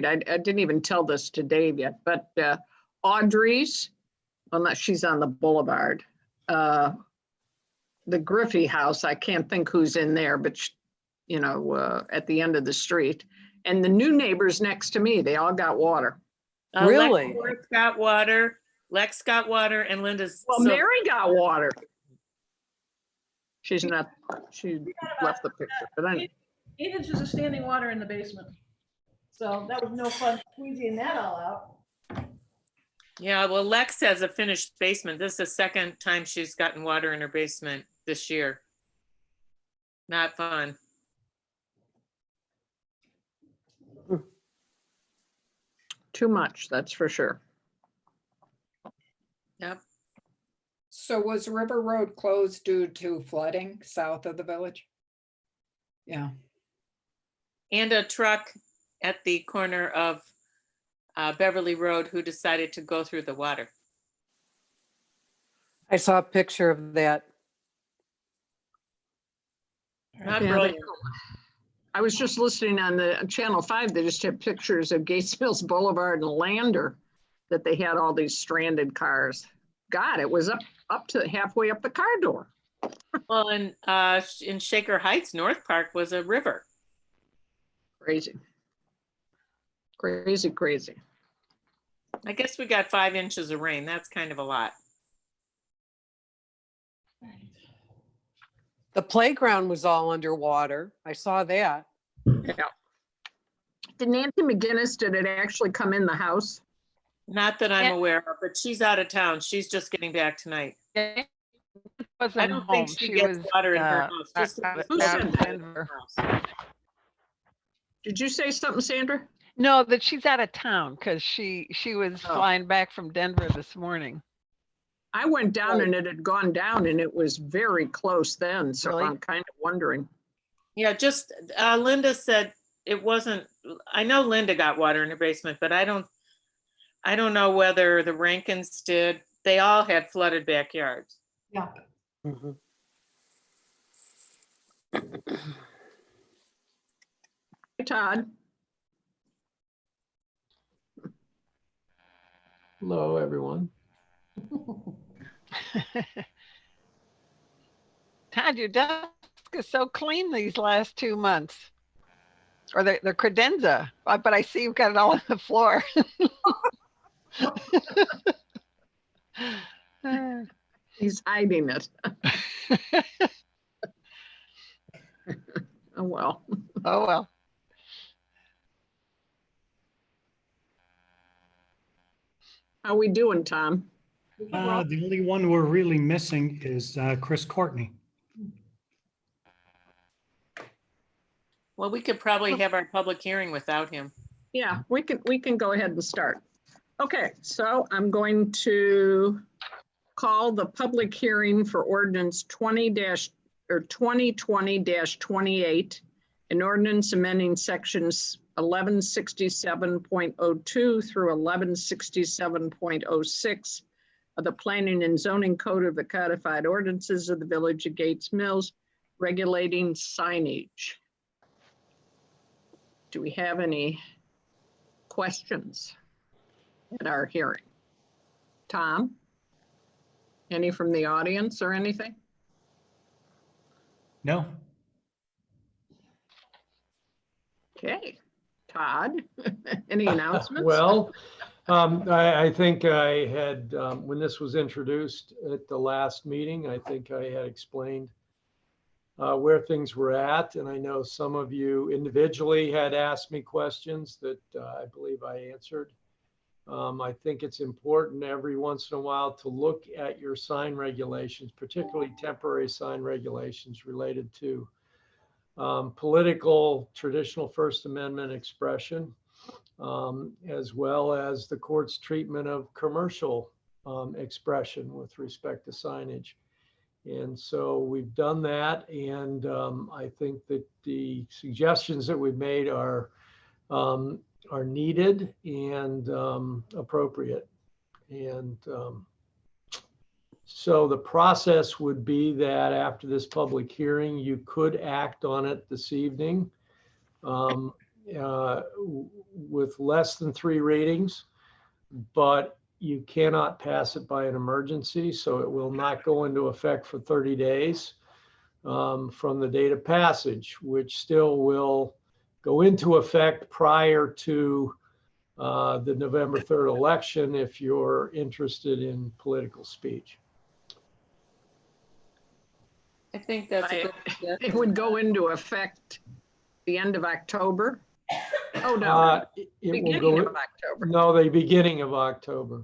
I didn't even tell this to Dave yet, but Audrey's, unless she's on the boulevard, the Griffey house, I can't think who's in there, but you know, at the end of the street. And the new neighbors next to me, they all got water. Really? Lex got water, Lex got water, and Linda's. Well, Mary got water. She's not, she left the picture, but anyway. 8 inches of standing water in the basement. So that was no fun squeezing that all out. Yeah, well, Lex has a finished basement. This is the second time she's gotten water in her basement this year. Not fun. Too much, that's for sure. Yep. So was River Road closed due to flooding south of the village? Yeah. And a truck at the corner of Beverly Road who decided to go through the water. I saw a picture of that. Not Yeah, brilliant. I was just listening on the Channel 5, they just had pictures of Gates Mills Boulevard and Lander, that they had all these stranded cars. God, it was up to halfway up the car door. Well, in Shaker Heights, North Park was a river. Crazy. Crazy, crazy. I guess we got 5 inches of rain. That's kind of a lot. The playground was all underwater. I saw that. Yeah. Did Nancy McGinnis, did it actually come in the house? Not that I'm Yeah. aware of, but she's out of town. She's just getting back tonight. Wasn't I don't home. think she gets water in her house. Just Who out said of that? Denver. Did you say something, Sandra? No, that she's out of town because she was Oh. flying back from Denver this morning. I went down and it had gone down and it was very close then, so Really? I'm kind of wondering. Yeah, just Linda said it wasn't. I know Linda got water in her basement, but I don't know whether the Rankins did. They all had flooded backyards. Yeah. Mhm. Hey, Todd. Hello, everyone. Todd, your desk is so clean these last 2 months. Or the credenza, but I see you've got it all on the floor. He's hiding it. Oh, well. Oh, well. How we doing, Tom? The only one we're really missing is Chris Courtney. Well, we could probably have our public hearing without him. Yeah, we can go ahead and start. Okay, so I'm going to call the public hearing for ordinance 2020-28, an ordinance amending sections 1167.02 through 1167.06 of the Planning and Zoning Code of the Codified Ordinances of the Village of Gates Mills, regulating signage. Do we have any questions at our hearing? Tom? Any from the audience or anything? No? Okay. Todd, any announcements? Well, I think I had, when this was introduced at the last meeting, I think I had explained where things were at. And I know some of you individually had asked me questions that I believe I answered. I think it's important every once in a while to look at your sign regulations, particularly temporary sign regulations related to political, traditional First Amendment expression, as well as the court's treatment of commercial expression with respect to signage. And so we've done that. And I think that the suggestions that we've made are needed and appropriate. And so the process would be that after this public hearing, you could act on it this evening. with less than 3 readings, but you cannot pass it by an emergency, so it will not go into effect for 30 days from the date of passage, which still will go into effect prior to the November 3rd election if you're interested in political speech. I think that's a good It suggestion. would go into effect the end of October. Oh, no, It will beginning of go, October. no, the beginning of October.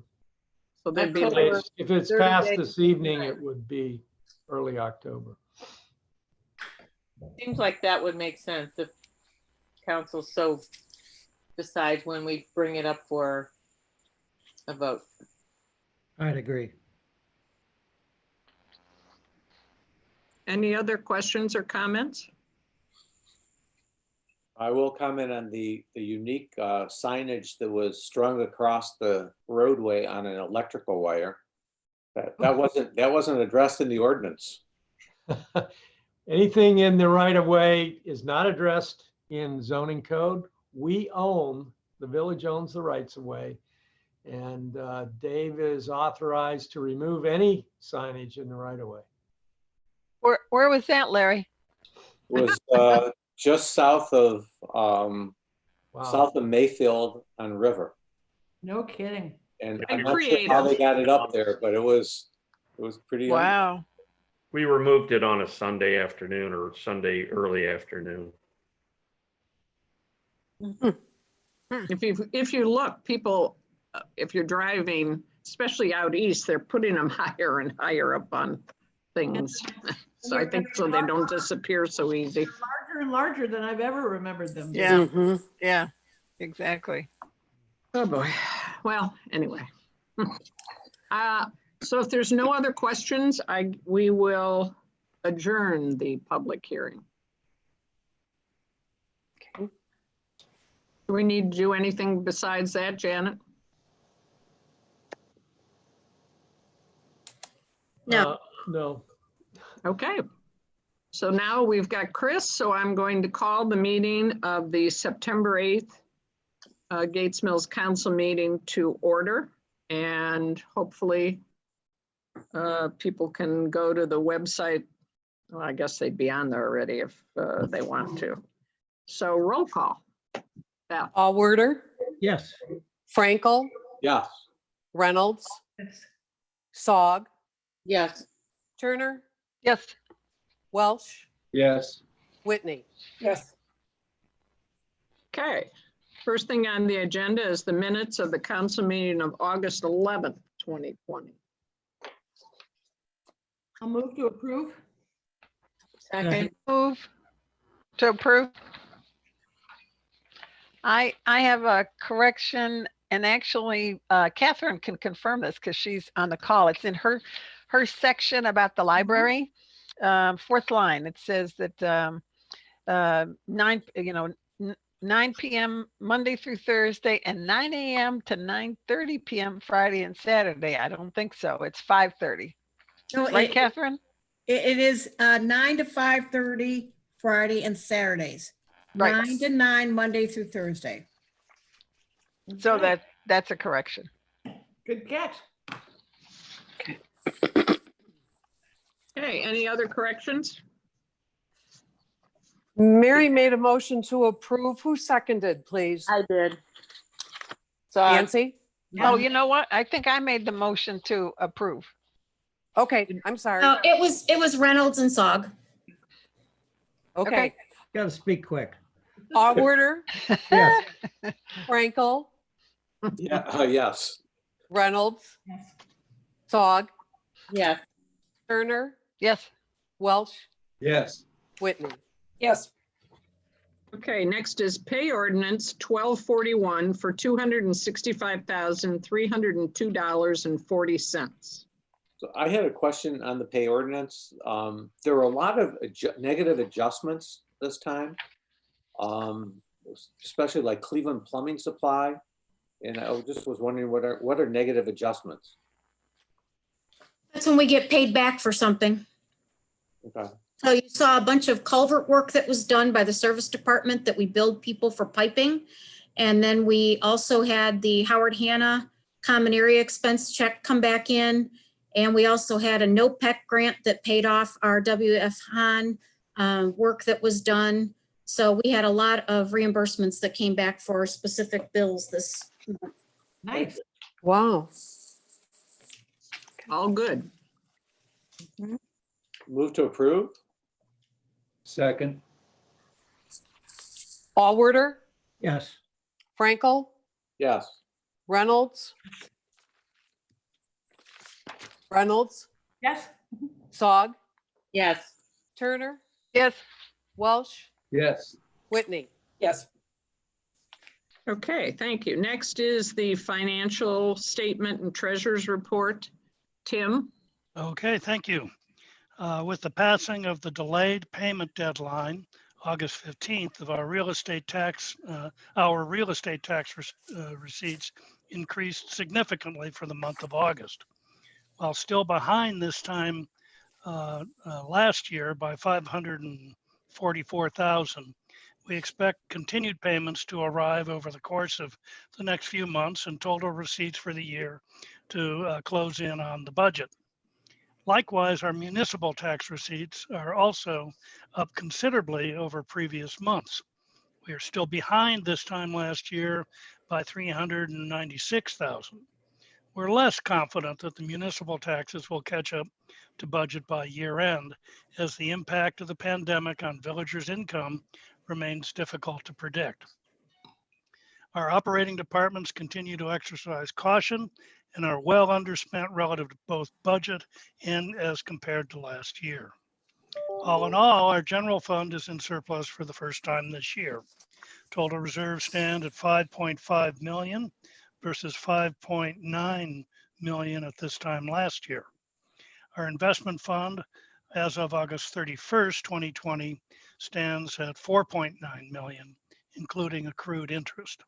So there'd be October. like, If it's 30 passed days. this evening, it would be early October. Seems like that would make sense if council so decides when we bring it up for a vote. I'd agree. any other questions or comments? I will comment on the unique signage that was strung across the roadway on an electrical wire. That wasn't addressed in the ordinance. Anything in the right of way is not addressed in zoning code. We own, the village owns the rights of way. And Dave is authorized to remove any signage in the right of way. Where was that, Larry? It was just south of Wow. Mayfield on River. No kidding. And Very I'm not sure how they creative. got it up there, but it was pretty. Wow. We removed it on a Sunday afternoon or Sunday early afternoon. If you look, people, if you're driving, especially out east, they're putting them higher and higher up on things. So I think so they don't disappear so easy. Larger and larger than I've ever remembered them. Yeah. Mhm. Yeah, exactly. Oh, boy. Well, anyway. So if there's no other questions, we will adjourn the public hearing. Okay. Do we need to do anything besides that, Janet? No. No. Okay. So now we've got Chris, so I'm going to call the meeting of the September 8th Gates Mills Council meeting to order. And hopefully people can go to the website. Well, I guess they'd be on there already if they want to. So roll call. Beth, Allworder, Yes. Frankel, Yeah. Reynolds, Yes. Sog, Yes, Turner, Yes. Welsh, Yes. Whitney. Yes. okay. First thing on the agenda is the minutes of the council meeting of August 11th, 2020. I'll move to approve. second, Move to approve. I have a correction, and actually Catherine can confirm this because she's on the call. It's in her section about the library. Fourth line, it says that 9 p.m. Monday through Thursday and 9 a.m. to 9:30 p.m. Friday and Saturday. I don't think so. It's 5:30. No, Right, it Catherine? is 9 to 5:30 Friday and Saturdays. Right. 9 to 9 Monday through Thursday. So that's a correction. Good catch. Okay, any other corrections? Mary made a motion to approve. Who seconded, please? I did. So Nancy? Oh, you know what? I think I made the motion to approve. Okay, I'm sorry. Oh, it was Reynolds and Sog. Okay. Got to speak quick. Allworder, Yes. Frankel, Yeah. Yes. Reynolds, Yes. Sog, yes, Turner, Yes. Welsh, Yes. Whitney. Yes. Okay, next is pay ordinance 1241 for $265,302.40. So I had a question on the pay ordinance. There were a lot of negative adjustments this time. Especially like Cleveland Plumbing Supply. And I just was wondering what are negative adjustments? That's when we get paid back for something. Okay. So you saw a bunch of culvert work that was done by the service department that we billed people for piping. And then we also had the Howard Hanna common area expense check come back in. And we also had a NOPEC grant that paid off our WF Hahn work that was done. So we had a lot of reimbursements that came back for specific bills this month. Nice. Wow. All good. Move to approve? Second. Allworder, Yes. Frankel, Yes. Reynolds. Reynolds, Yes. Sog, Yes. Turner, Yes. Welsh, Yes. Whitney. Yes. Okay, thank you. Next is the financial statement and treasurer's report. Tim? Okay, thank you. With the passing of the delayed payment deadline, August 15th, of our real estate tax receipts increased significantly for the month of August. While still behind this time last year by $544,000, we expect continued payments to arrive over the course of the next few months and total receipts for the year to close in on the budget. Likewise, our municipal tax receipts are also up considerably over previous months. We are still behind this time last year by $396,000. We're less confident that the municipal taxes will catch up to budget by year end, as the impact of the pandemic on villagers' income remains difficult to predict. Our operating departments continue to exercise caution and are well underspent relative to both budget and as compared to last year. All in all, our general fund is in surplus for the first time this year. Total reserves stand at 5.5 million versus 5.9 million at this time last year. Our investment fund as of August 31st, 2020 stands at 4.9 million, including accrued interest.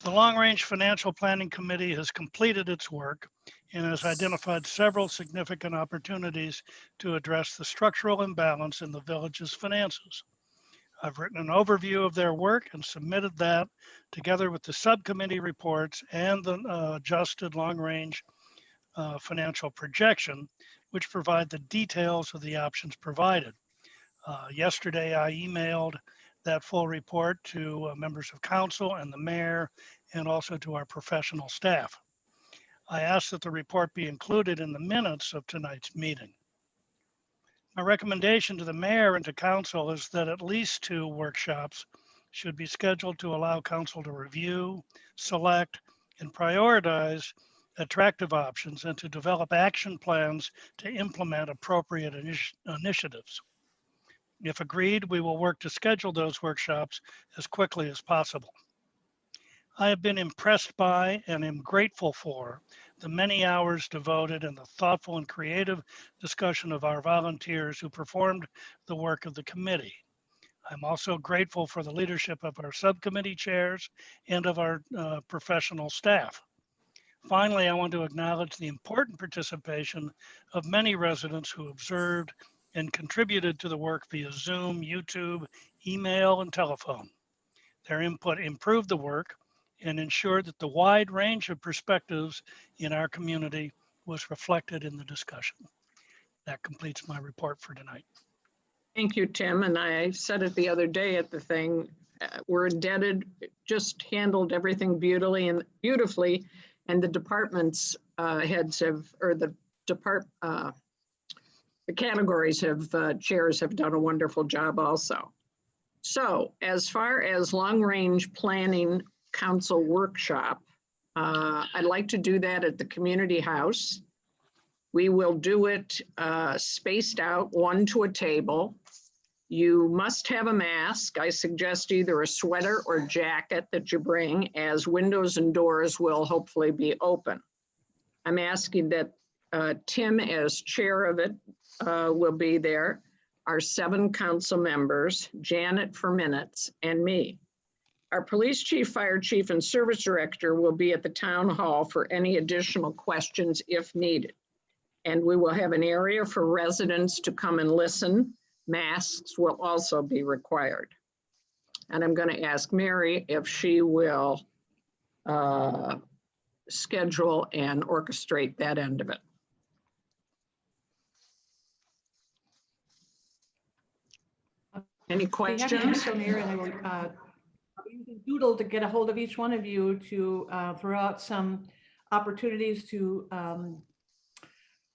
The Long Range Financial Planning Committee has completed its work and has identified several significant opportunities to address the structural imbalance in the village's finances. I've written an overview of their work and submitted that, together with the subcommittee reports and the adjusted long-range financial projection, which provide the details of the options provided. Yesterday, I emailed that full report to members of council and the mayor, and also to our professional staff. I ask that the report be included in the minutes of tonight's meeting. My recommendation to the mayor and to council is that at least 2 workshops should be scheduled to allow council to review, select, and prioritize attractive options and to develop action plans to implement appropriate initiatives. If agreed, we will work to schedule those workshops as quickly as possible. I have been impressed by and am grateful for the many hours devoted and the thoughtful and creative discussion of our volunteers who performed the work of the committee. I'm also grateful for the leadership of our subcommittee chairs and of our professional staff. Finally, I want to acknowledge the important participation of many residents who observed and contributed to the work via Zoom, YouTube, email, and telephone. Their input improved the work and ensured that the wide range of perspectives in our community was reflected in the discussion. That completes my report for tonight. Thank you, Tim. And I said it the other day at the thing, we're indebted, just handled everything beautifully. And the departments heads have, or the categories have, chairs have done a wonderful job also. So as far as long-range planning council workshop, I'd like to do that at the community house. We will do it spaced out, 1 to a table. You must have a mask. I suggest either a sweater or jacket that you bring, as windows and doors will hopefully be open. I'm asking that Tim, as chair of it, will be there. Our 7 council members, Janet for minutes, and me. Our police chief, fire chief, and service director will be at the town hall for any additional questions if needed. And we will have an area for residents to come and listen. Masks will also be required. And I'm going to ask Mary if she will schedule and orchestrate that end of it. Any questions? So Mary, and I will using Doodle to get a hold of each one of you to throw out some opportunities to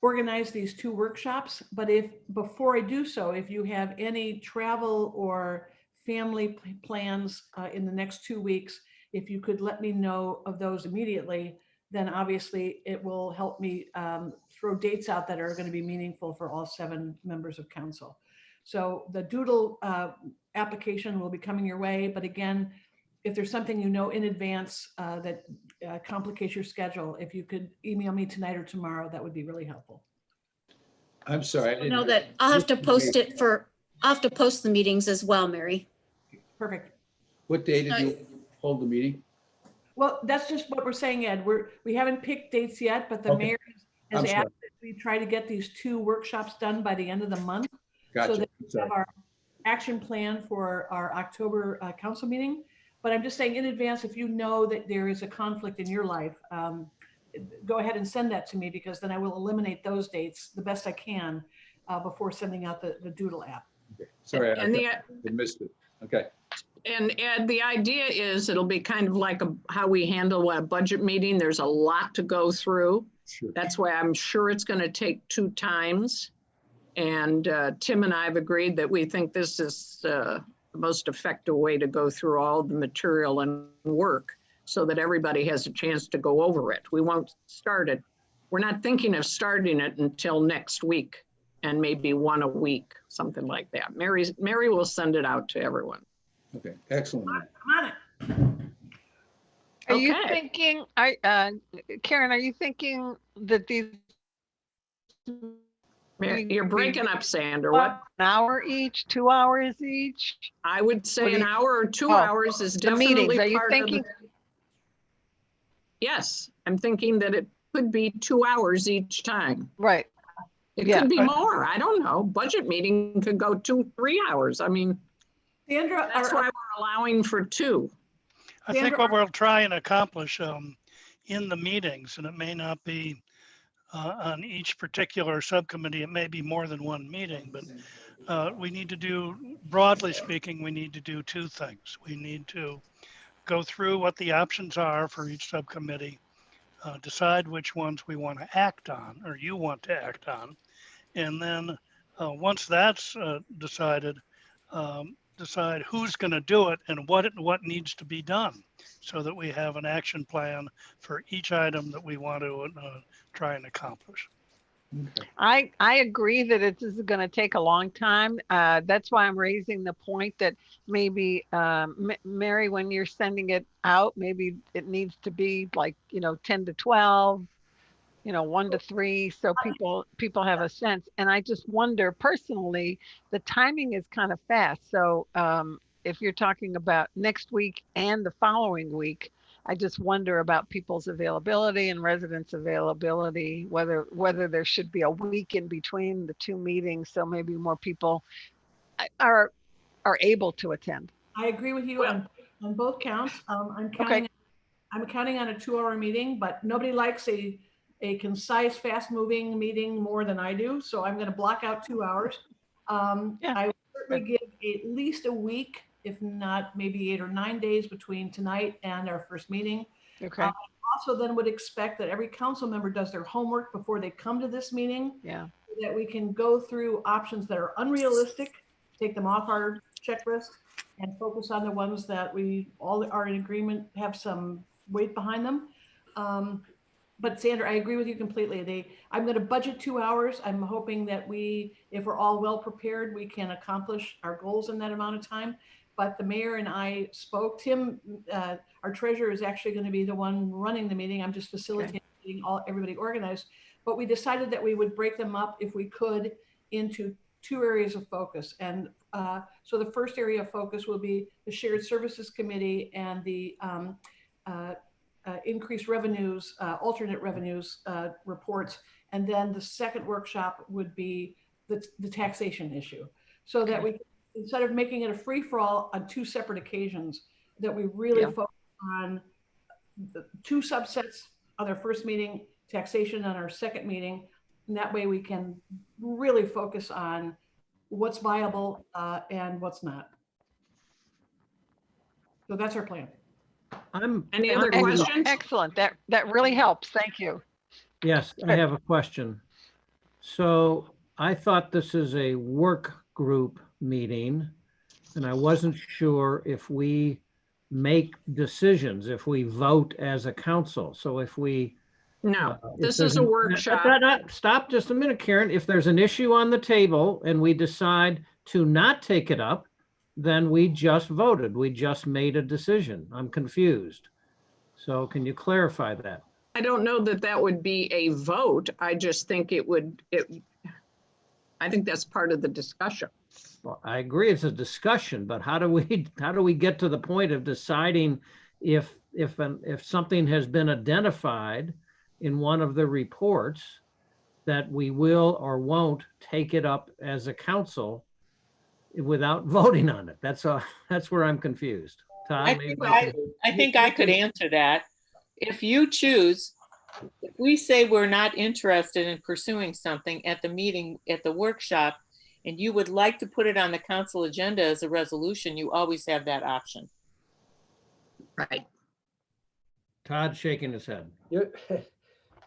organize these 2 workshops. But before I do so, if you have any travel or family plans in the next 2 weeks, if you could let me know of those immediately, then obviously it will help me throw dates out that are going to be meaningful for all 7 members of council. So the Doodle application will be coming your way. But again, if there's something you know in advance that complicates your schedule, if you could email me tonight or tomorrow, that would be really helpful. I'm sorry. I I know didn't- that I'll have to post it I'll have to post the meetings as well, Mary. Perfect. What day did you hold the meeting? Well, that's just what we're saying, Ed. We haven't picked dates yet, but the Okay. mayor has I'm asked sorry. that we try to get these 2 workshops done by the end of the month. So Gotcha. that I'm we sorry. have our action plan for our October council meeting. But I'm just saying in advance, if you know that there is a conflict in your life, go ahead and send that to me, because then I will eliminate those dates the best I can before sending out the Doodle app. Okay. Sorry, I And missed it. Okay. And Ed, the idea is it'll be kind of like how we handle a budget meeting. There's a lot to go through. Sure. That's why I'm sure it's going to take 2 times. And Tim and I have agreed that we think this is the most effective way to go through all the material and work so that everybody has a chance to go over it. We won't start it. We're not thinking of starting it until next week, and maybe 1 a week, something like that. Mary will send it out to everyone. Okay. Excellent. Come on it. Are you Okay. thinking, Karen, are you thinking that these You're breaking up, Sandra. What? an hour each, 2 hours each? I would say What do an you- hour or 2 Oh, hours is The definitely meetings, are you part of thinking? the. Yes, I'm thinking that it could be 2 hours each time. Right. It Yeah. could be more. I don't know. Budget meeting could go 2, 3 hours. I mean, Sandra, that's why we're allowing for 2. I think Sandra, what we'll try and accomplish in the meetings, and it may not be on each particular subcommittee, it may be more than 1 meeting, but we need to do, broadly speaking, we need to do 2 things. We need to go through what the options are for each subcommittee, decide which ones we want to act on, or you want to act on. And then once that's decided, decide who's going to do it and what needs to be done, so that we have an action plan for each item that we want to try and accomplish. I agree that it is going to take a long time. That's why I'm raising the point that maybe, Mary, when you're sending it out, maybe it needs to be like, 10 to 12, 1 to 3, so people have a sense. And I just wonder personally, the timing is kind of fast. So if you're talking about next week and the following week, I just wonder about people's availability and residents' availability, whether there should be a week in between the 2 meetings, so maybe more people are able to attend. I agree with you on both counts. I'm counting on a 2-hour meeting, but nobody likes a concise, fast-moving meeting more than I do. So I'm going to block out 2 hours. I would certainly give at least a week, if not maybe 8 or 9 days between tonight and our first meeting. Okay. I also then would expect that every council member does their homework before they come to this meeting, Yeah. so that we can go through options that are unrealistic, take them off our checklist, and focus on the ones that we all are in agreement, have some weight behind them. But Sandra, I agree with you completely. I'm going to budget 2 hours. I'm hoping that if we're all well prepared, we can accomplish our goals in that amount of time. But the mayor and I spoke. Tim, our treasurer, is actually going to be the one running the meeting. I'm just facilitating everybody organized. But we decided that we would break them up, if we could, into 2 areas of focus. And so the first area of focus will be the Shared Services Committee and the increased revenues, alternate revenues reports. And then the second workshop would be the taxation issue. So that we, instead of making it a free-for-all on two separate occasions, that we really focus on the two subsets on our first meeting, taxation on our second meeting. And that way we can really focus on what's viable and what's not. So that's our plan. Any other questions? Excellent. That really helps. Thank you. Yes, I have a question. So I thought this is a work group meeting, and I wasn't sure if we make decisions, if we vote as a council. So if we No, if this there's is a workshop. Stop just a minute, Karen. If there's an issue on the table and we decide to not take it up, then we just voted. We just made a decision. I'm confused. So can you clarify that? I don't know that that would be a vote. I just think I think that's part of the discussion. Well, I agree it's a discussion, but how do we get to the point of deciding if something has been identified in one of the reports that we will or won't take it up as a council without voting on it? That's where I'm confused. Todd, I think I could answer that. If you choose, if we say we're not interested in pursuing something at the meeting, at the workshop, and you would like to put it on the council agenda as a resolution, you always have that option. Right. Todd shaking his head.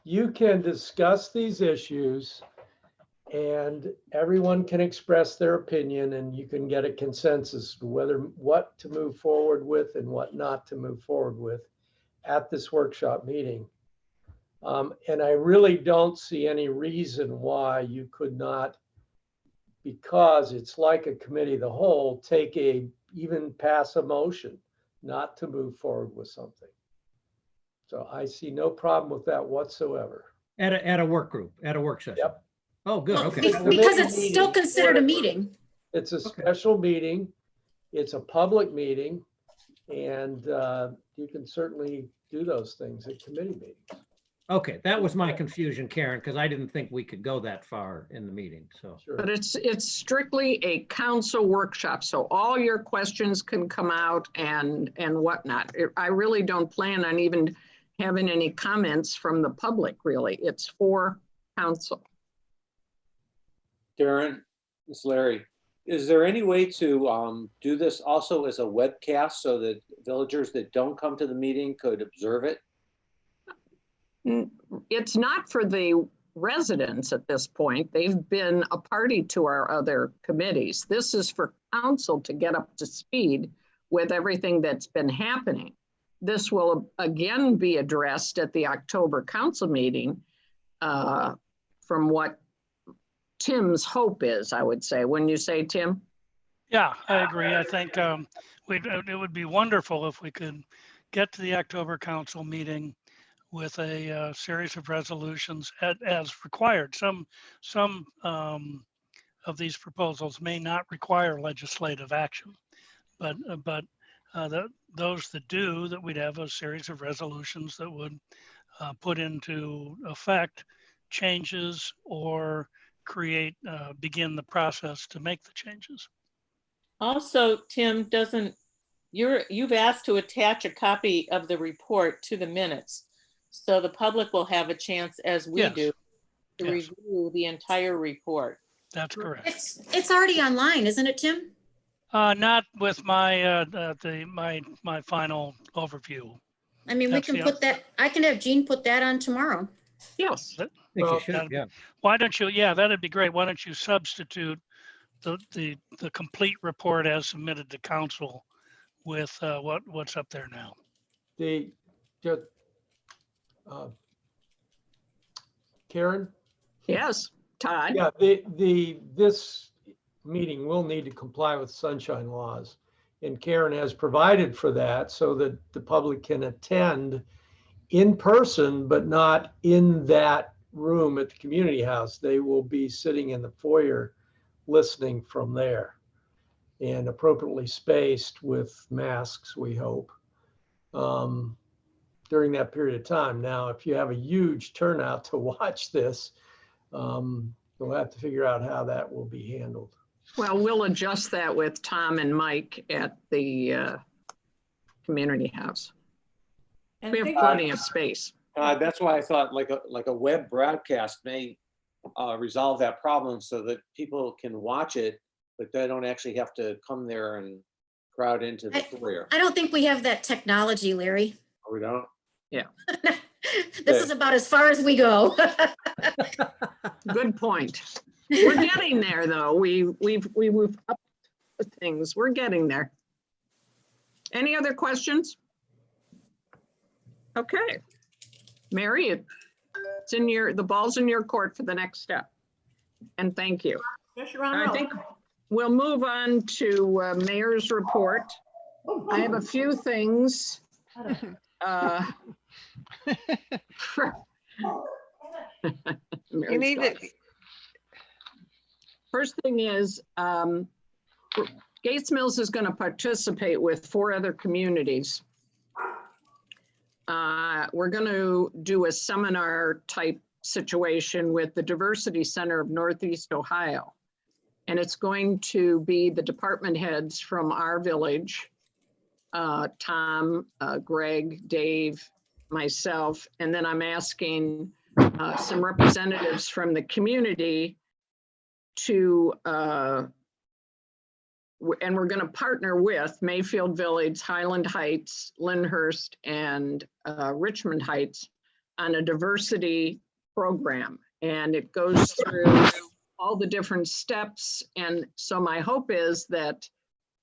You can discuss these issues and everyone can express their opinion and you can get a consensus what to move forward with and what not to move forward with at this workshop meeting. And I really don't see any reason why you could not, because it's like a committee of the whole, even pass a motion not to move forward with something. So I see no problem with that whatsoever. At a work group, at a work session. Yep. Oh, good. Okay. Because it's still considered a meeting. It's a special meeting. It's a public meeting. And you can certainly do those things at committee meetings. Okay, that was my confusion, Karen, because I didn't think we could go that far in the meeting. So, Sure. But it's strictly a council workshop, so all your questions can come out and whatnot. I really don't plan on even having any comments from the public, really. It's for council. Darren, it's Larry. Is there any way to do this also as a webcast so that villagers that don't come to the meeting could observe it? It's not for the residents at this point. They've been a party to our other committees. This is for council to get up to speed with everything that's been happening. This will again be addressed at the October council meeting from what Tim's hope is, I would say. Wouldn't you say, Tim? Yeah, I agree. I think it would be wonderful if we could get to the October council meeting with a series of resolutions as required. Some of these proposals may not require legislative action, but those that do, that we'd have a series of resolutions that would put into effect changes or begin the process to make the changes. Also, Tim, you've asked to attach a copy of the report to the minutes. So the public will have a chance, as we do, to review the entire report. That's correct. It's already online, isn't it, Tim? Not with my my final overview. I mean, we can put that. I can have Jean put that on tomorrow. Yes. I think you should, yeah. Why don't you? Yeah, that'd be great. Why don't you substitute the complete report as submitted to council with what's up there now? Karen? Yes, Todd? Yeah, this meeting will need to comply with sunshine laws. And Karen has provided for that so that the public can attend in person, but not in that room at the community house. They will be sitting in the foyer listening from there and appropriately spaced with masks, we hope. during that period of time. Now, if you have a huge turnout to watch this, we'll have to figure out how that will be handled. Well, we'll adjust that with Tom and Mike at the community house. And We have figure- plenty of space. That's why I thought like a web broadcast may resolve that problem so that people can watch it, but they don't actually have to come there and crowd into the foyer. I don't think we have that technology, Larry. Oh, we don't? This is about as far as we go. Good point. We're getting there, though. We've up things. We're getting there. Any other questions? Okay. Mary, it's in the ball's in your court for the next step. And thank you. Yes, Your Honor. I think we'll move on to Mayor's report. I have a few things. You need it. First thing is, Gates Mills is going to participate with 4 other communities. We're going to do a seminar type situation with the Diversity Center of Northeast Ohio. And it's going to be the department heads from our village, Tom, Greg, Dave, myself, and then I'm asking some representatives from the community to, and we're going to partner with Mayfield Village, Highland Heights, Lyndhurst, and Richmond Heights on a diversity program. And it goes through all the different steps. And so my hope is that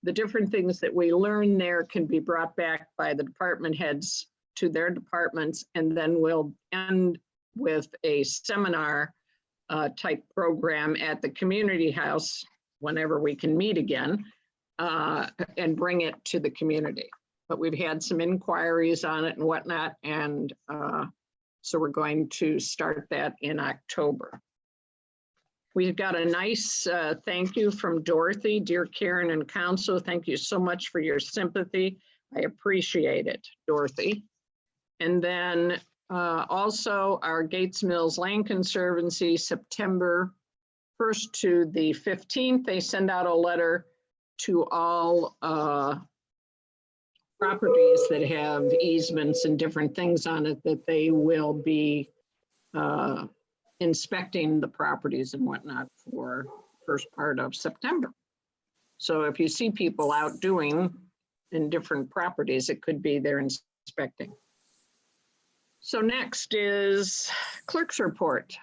the different things that we learn there can be brought back by the department heads to their departments. And then we'll end with a seminar type program at the community house whenever we can meet again, and bring it to the community. But we've had some inquiries on it and whatnot, and so we're going to start that in October. We've got a nice thank you from Dorothy. Dear Karen and Council, thank you so much for your sympathy. I appreciate it, Dorothy. And then also our Gates Mills Land Conservancy, September 1st to the 15th, they send out a letter to all properties that have easements and different things on it that they will be inspecting the properties and whatnot for first part of September. So if you see people out doing in different properties, it could be they're inspecting. So next is clerk's report.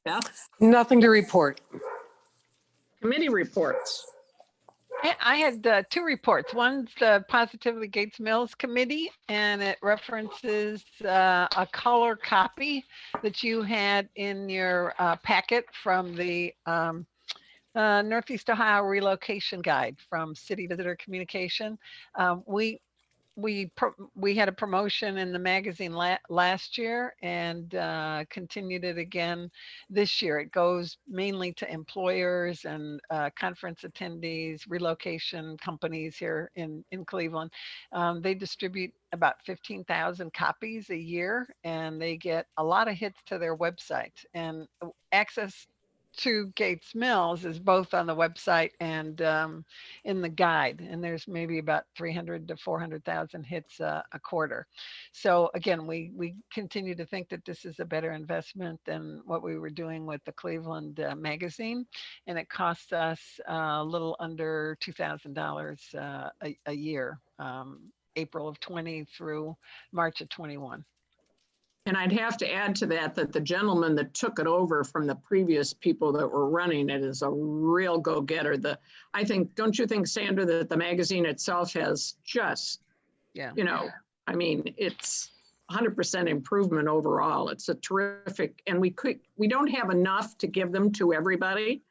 Beth? Nothing to report. Committee reports. I had 2 reports. One's the Positively Gates Mills Committee, and it references a color copy that you had in your packet from the Northeast Ohio Relocation Guide from City Visitor Communication. We had a promotion in the magazine last year and continued it again this year. It goes mainly to employers and conference attendees, relocation companies here in Cleveland. They distribute about 15,000 copies a year, and they get a lot of hits to their website. And access to Gates Mills is both on the website and in the guide, and there's maybe about 300 to 400,000 hits a quarter. So again, we continue to think that this is a better investment than what we were doing with the Cleveland magazine, and it costs us a little under $2,000 a year, April of 20 through March of 21. And I'd have to add to that, that the gentleman that took it over from the previous people that were running it is a real go-getter. I think, don't you think, Sandra, that the magazine itself has just, you know, I mean, it's 100% improvement overall. It's a terrific, and we don't have enough to give them to everybody,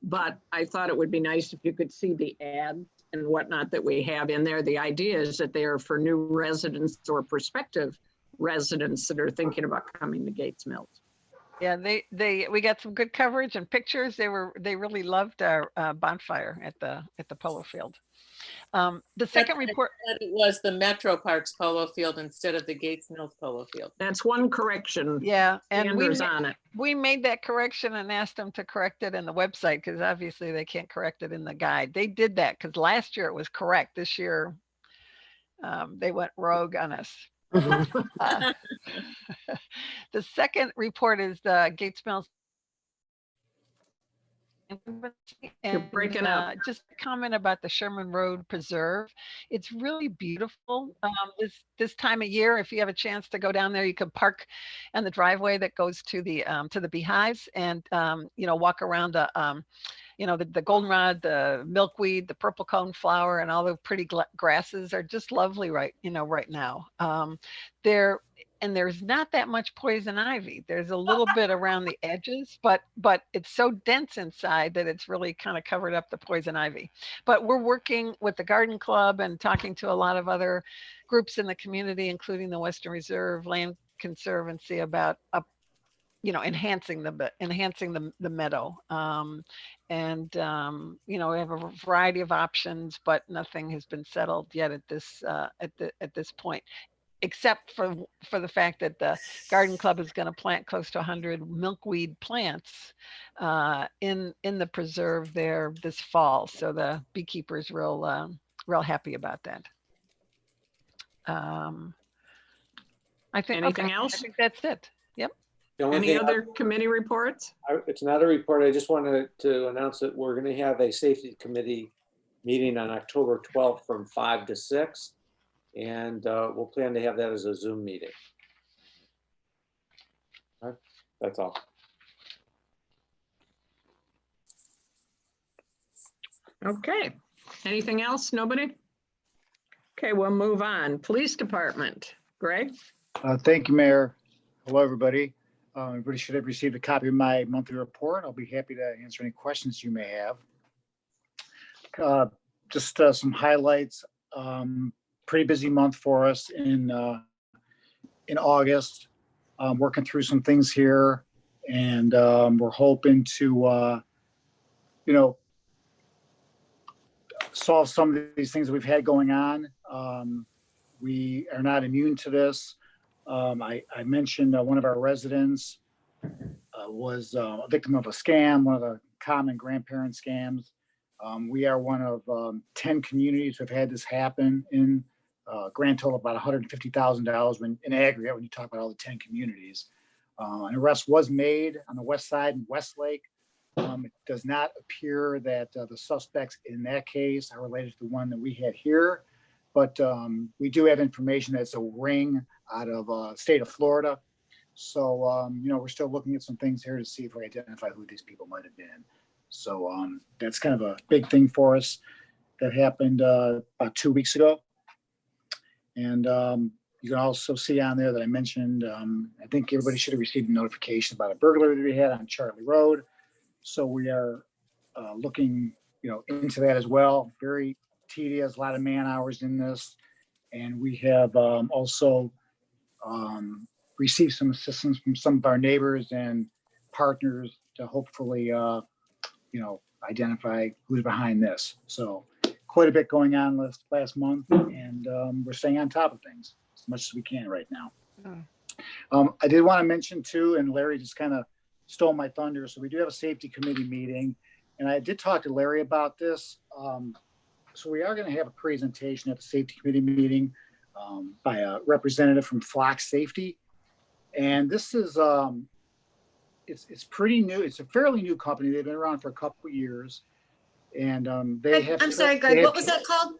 but I thought it would be nice if you could see the ads and whatnot that we have in there. The idea is that they are for new residents or prospective residents that are thinking about coming to Gates Mills. Yeah, we got some good coverage and pictures. They really loved our bonfire at the polo field. The second report, It was the Metro Parks polo field instead of the Gates Mills polo field. That's one correction. yeah, and Sanders on it. we made that correction and asked them to correct it in the website because obviously they can't correct it in the guide. They did that because last year it was correct. This year they went rogue on us. Uh, the second report is the Gates Mills. And breaking up. just a comment about the Sherman Road Preserve. It's really beautiful this time of year. If you have a chance to go down there, you can park on the driveway that goes to the beehives and walk around the goldenrod, the milkweed, the purple cone flower, and all the pretty grasses are just lovely right now. There's not that much poison ivy. There's a little bit around the edges, but it's so dense inside that it's really kind of covered up the poison ivy. But we're working with the Garden Club and talking to a lot of other groups in the community, including the Western Reserve Land Conservancy, about enhancing the meadow. We have a variety of options, but nothing has been settled yet at this point, except for the fact that the Garden Club is going to plant close to 100 milkweed plants in the preserve there this fall. So the beekeepers real happy about that. I think Anything else? I think that's it. Yep. The only Any thing other committee reports? It's not a report. I just wanted to announce that we're going to have a safety committee meeting on October 12th from 5 to 6. And we'll plan to have that as a Zoom meeting. All right, that's all. Okay. Anything else? Nobody? Okay, we'll move on. Police Department. Greg? Thank you, Mayor. Hello, everybody. Everybody should have received a copy of my monthly report. I'll be happy to answer any questions you may have. Just some highlights. Pretty busy month for us in August. Working through some things here, and we're hoping to, solve some of these things that we've had going on. We are not immune to this. I mentioned one of our residents was a victim of a scam, one of the common grandparent scams. We are one of 10 communities who have had this happen in grand total about $150,000 in aggregate when you talk about all the 10 communities. An arrest was made on the west side in Westlake. It does not appear that the suspects in that case are related to the one that we had here, but we do have information that it's a ring out of state of Florida. So, we're still looking at some things here to see if we identify who these people might have been. So that's kind of a big thing for us that happened about 2 weeks ago. And you can also see on there that I mentioned, I think everybody should have received a notification about a burglary that we had on Charlie Road. So we are looking, into that as well. Very tedious, a lot of man hours in this. And we have also received some assistance from some of our neighbors and partners to hopefully, identify who's behind this. So quite a bit going on last month, and we're staying on top of things as much as we can right now. I did want to mention too, and Larry just kind of stole my thunder. So we do have a safety committee meeting, and I did talk to Larry about this. So we are going to have a presentation at the safety committee meeting by a representative from Flock Safety. And this is, it's pretty new. It's a fairly new company. They've been around for a couple of years. And they have. I'm sorry, Greg, what was that called?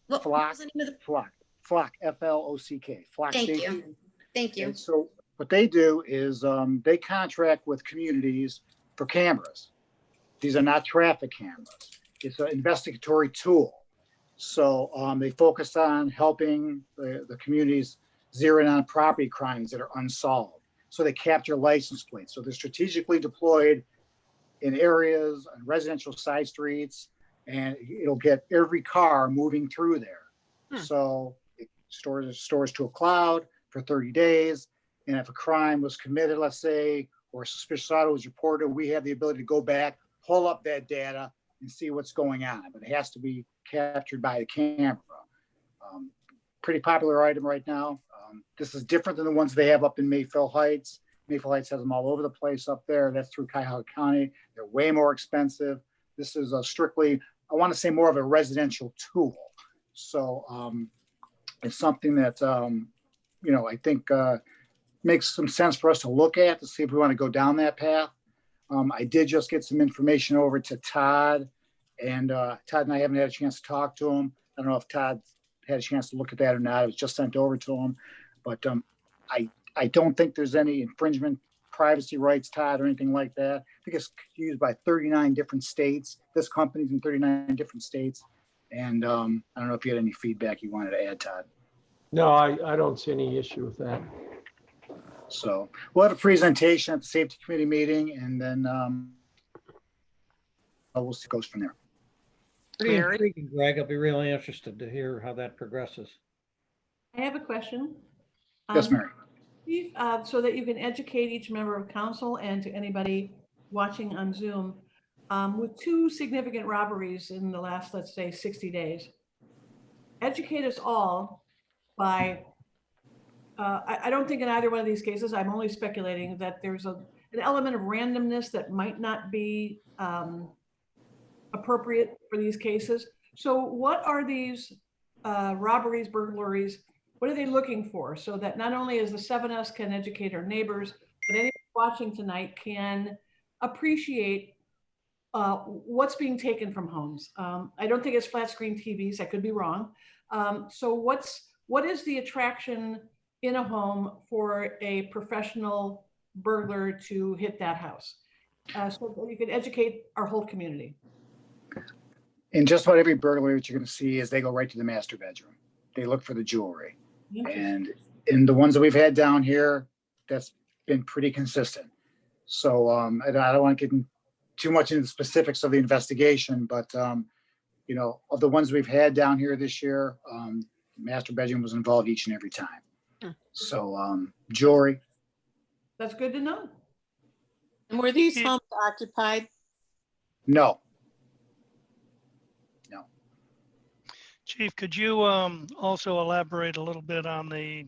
What Flock, was the name of the? Flock, F-L-O-C-K. Flock Thank Safety. you. Thank you. And so what they do is they contract with communities for cameras. These are not traffic cameras. It's an investigatory tool. So they focus on helping the communities zero in on property crimes that are unsolved. So they capture license plates. So they're strategically deployed in areas, on residential side streets, and it'll get every car moving through there. So it stores to a cloud for 30 days. And if a crime was committed, let's say, or a suspicious auto was reported, we have the ability to go back, pull up that data and see what's going on. But it has to be captured by the camera. Pretty popular item right now. This is different than the ones they have up in Mayfield Heights. Mayfield Heights has them all over the place up there. That's through Cuyahoga County. They're way more expensive. This is a strictly, I want to say, more of a residential tool. So it's something that, you know, I think makes some sense for us to look at to see if we want to go down that path. I did just get some information over to Todd, and Todd and I haven't had a chance to talk to him. I don't know if Todd had a chance to look at that or not. It was just sent over to him, but I don't think there's any infringement, privacy rights, Todd, or anything like that. I think it's used by 39 different states. This company's in 39 different states. And I don't know if you had any feedback you wanted to add, Todd. No, I don't see any issue with that. So we'll have a presentation at the safety committee meeting, and then we'll see what goes from there. Pretty intriguing, Greg. I'll be really interested to hear how that progresses. I have a question. Yes, Mary. Chief, so that you can educate each member of council and to anybody watching on Zoom, with 2 significant robberies in the last, let's say, 60 days, educate us all by, I don't think in either one of these cases, I'm only speculating that there's an element of randomness that might not be appropriate for these cases. So what are these robberies, burglaries, what are they looking for? So that not only as the 7S can educate our neighbors, but anyone watching tonight can appreciate what's being taken from homes. I don't think it's flat screen TVs. I could be wrong. So what is the attraction in a home for a professional burglar to hit that house? So that you can educate our whole community. And just about every burglary that you're going to see is they go right to the master bedroom. They look for the jewelry. And in the ones that we've had down here, that's been pretty consistent. So I don't want to get too much into the specifics of the investigation, but you know, of the ones we've had down here this year, master bedroom was involved each and every time. So jewelry. That's good to know. And were these homes occupied? No. Chief, could you also elaborate a little bit on the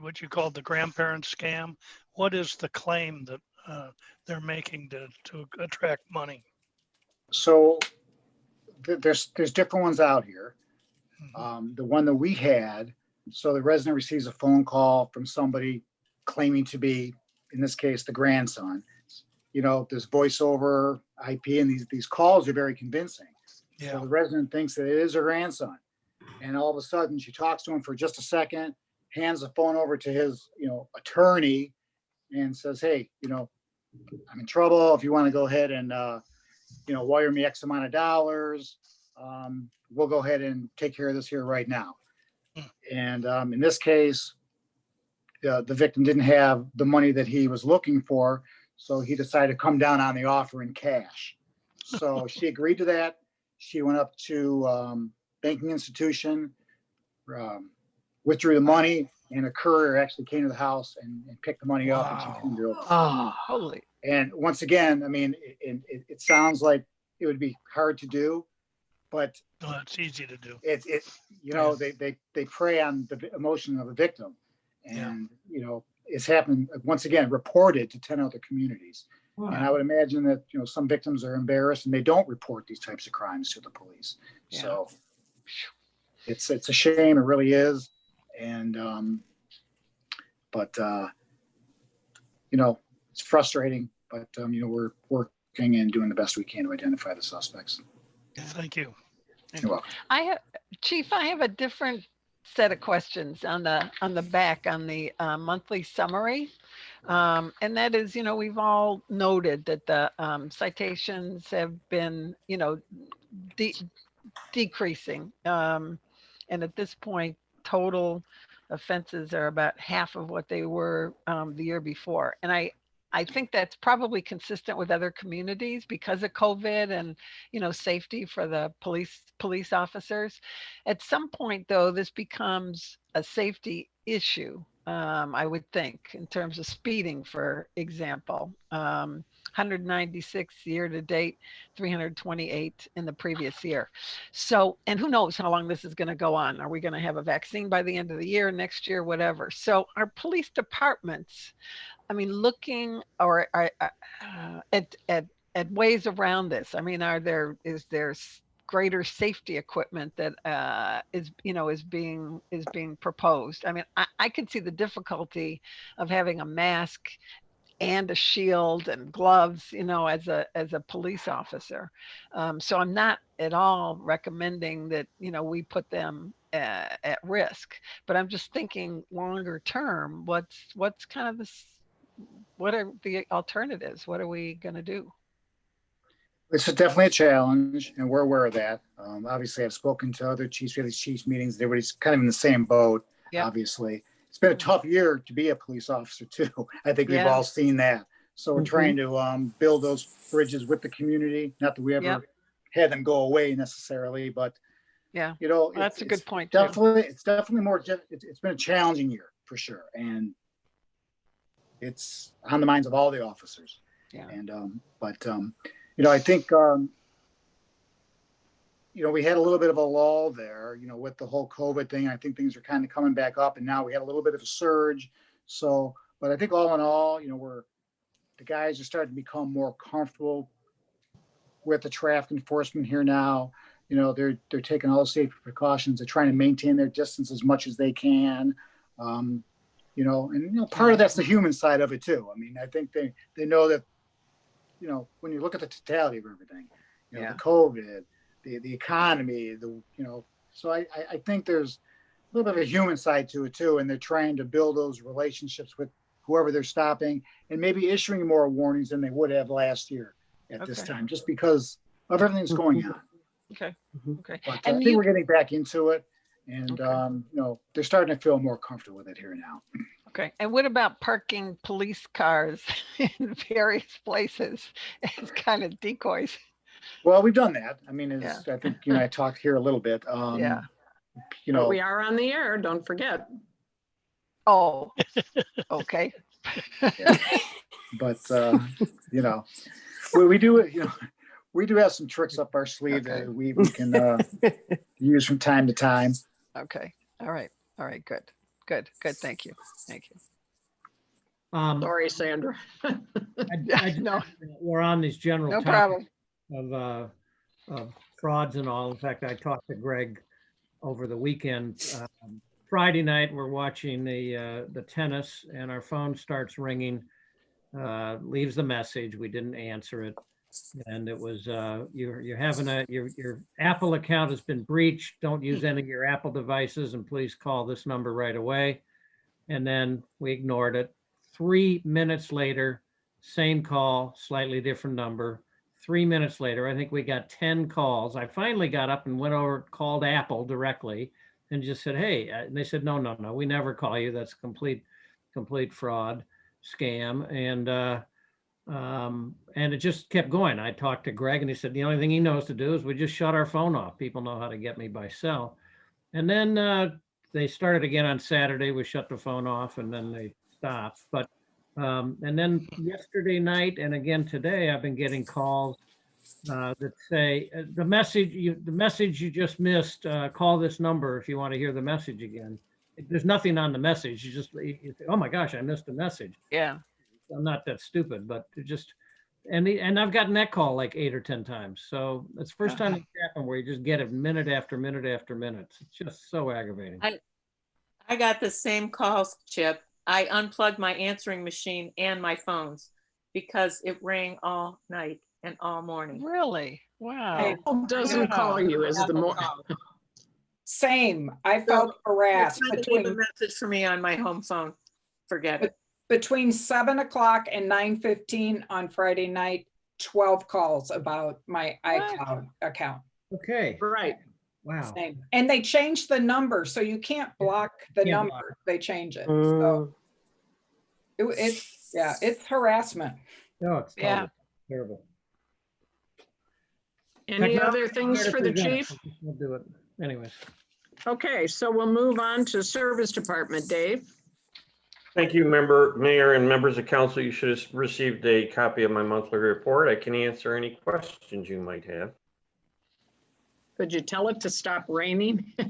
what you called the grandparent scam? What is the claim that they're making to attract money? So there's different ones out here. The one that we had, so the resident receives a phone call from somebody claiming to be, in this case, the grandson. You know, this voice over IP, and these calls are very convincing. Yeah. So the resident thinks that it is her grandson, and all of a sudden she talks to him for just a second, hands the phone over to his, you know, attorney, and says, "Hey, you know, I'm in trouble. If you want to go ahead and, you know, wire me X amount of dollars, we'll go ahead and take care of this here right now." And in this case, the victim didn't have the money that he was looking for, so he decided to come down on the offer in cash. So she agreed to that. She went up to banking institution, withdrew the money, and a courier actually came to the house and picked the money up. And she turned it over. Oh, holy. And once again, I mean, it sounds like it would be hard to do, but No, it's easy to do. it you know, they prey on the emotion of the victim, and you know, it's happened once again, reported to 10 other communities. And I would imagine that, you know, some victims are embarrassed and they don't report these types of crimes to the police. Yeah. So it's a shame, it really is. And but you know, it's frustrating, but you know, we're working and doing the best we can to identify the suspects. Thank you. You're welcome. Chief, I have a different set of questions on the back on the monthly summary. And that is, you know, we've all noted that the citations have been, you know, decreasing. And at this point, total offenses are about half of what they were the year before. And I think that's probably consistent with other communities because of COVID and, you know, safety for the police officers. At some point, though, this becomes a safety issue I would think, in terms of speeding, for example. 196 year to date, 328 in the previous year. So, and who knows how long this is going to go on? Are we going to have a vaccine by the end of the year, next year, whatever? So our police departments, I mean, looking or at ways around this. I mean, is there greater safety equipment that is being proposed? I mean, I could see the difficulty of having a mask and a shield and gloves, as a police officer. So I'm not at all recommending that, we put them at risk, but I'm just thinking longer term, what's kind of this, what are the alternatives? What are we going to do? It's definitely a challenge, and we're aware of that. Obviously, I've spoken to other chiefs, we have these chiefs meetings, everybody's kind of in the same boat, obviously. It's been a tough year to be a police officer too. I think we've all seen that. So we're trying to build those bridges with the community. Not that we ever had them go away necessarily, but that's a good point. It's definitely more. It's been a challenging year for sure, and it's on the minds of all the officers. Yeah. And I think we had a little bit of a lull there, with the whole COVID thing. I think things are kind of coming back up, and now we had a little bit of a surge. So, but I think all in all, the guys are starting to become more comfortable with the traffic enforcement here now. They're taking all the safety precautions. They're trying to maintain their distance as much as they can. And part of that's the human side of it too. I mean, I think they know that, when you look at the totality of everything, the COVID, the economy, so I think there's a little bit of a human side to it too. And they're trying to build those relationships with whoever they're stopping, and maybe issuing more warnings than they would have last year at this time, just because of everything that's going on. Okay. But I think we're getting back into it, and they're starting to feel more comfortable with it here now. Okay. And what about parking police cars in various places as kind of decoys? Well, we've done that. I mean, I think I talked here a little bit. But we are on the air, don't forget. Oh, okay. But we do it. We do have some tricks up our sleeve that we can use from time to time. Okay. All right. Good. Thank you. Sorry, Sandra. No, we're on these general no topics problem. of frauds and all. In fact, I talked to Greg over the weekend. Friday night, we're watching the tennis, and our phone starts ringing. Leaves the message. We didn't answer it, and it was you're having your Apple account has been breached. Don't use any of your Apple devices, and please call this number right away. And then we ignored it. 3 minutes later, same call, slightly different number. 3 minutes later, I think we got 10 calls. I finally got up and went over, called Apple directly, and just said, hey, and they said, no, we never call you. That's complete fraud, scam. And it just kept going. I talked to Greg, and he said, the only thing he knows to do is we just shut our phone off. People know how to get me by cell. And then they started again on Saturday. We shut the phone off, and then they stopped. But and then yesterday night and again today, I've been getting calls that say the message you just missed. Call this number if you want to hear the message again. There's nothing on the message. You say, oh my gosh, I missed a message. Yeah, I'm not that stupid, but and I've gotten that call like 8 or 10 times. So it's the first time it's happened where you just get it minute after minute after minute. It's just so aggravating. I got the same calls, Chip. I unplugged my answering machine and my phones because it rang all night and all morning. Really? Wow. Who doesn't call you is the more. Same. I felt harassed. Leave a message for me on my home phone. Forget it. Between 7 o'clock and 9:15 on Friday night, 12 calls about my iCloud account. Okay. Right. Wow. Same. And they changed the number, so you can't block the number. They change it. So it's harassment. No, it's terrible. Any other things for the chief? We'll do it anyways. Okay, so we'll move on to Service Department, Dave. Thank you, Mayor and members of council. You should have received a copy of my monthly report. I can answer any questions you might have. Could you tell it to stop raining? Wish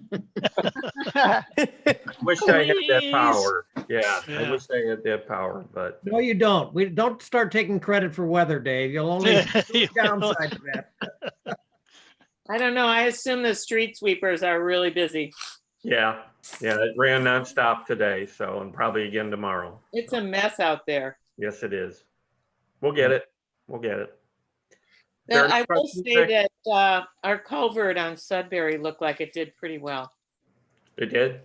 I had that Please. power. Yeah, I Yeah. wish I had that power, but No, you don't. We don't start taking credit for weather, Dave. You'll only downside to that. I don't know. I assume the street sweepers are really busy. yeah, it ran nonstop today, so, and probably again tomorrow. It's a mess out there. Yes, it is. We'll get it. We'll get it. There Now, any I will questions, say Nick? that our culvert on Sudbury looked like it did pretty well. It did?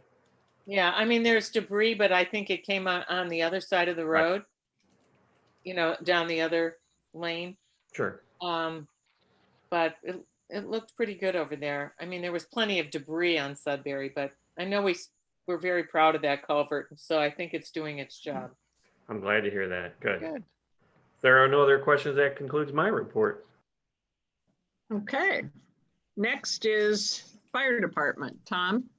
Yeah, I mean, there's debris, but I think it came on the other side of the Right. road. You know, down the other lane. Sure. But it looked pretty good over there. I mean, there was plenty of debris on Sudbury, but I know we're very proud of that culvert, so I think it's doing its job. I'm glad to hear that. Good. Good. If there are no other questions, that concludes my report. Okay. Next is Fire Department. Tom?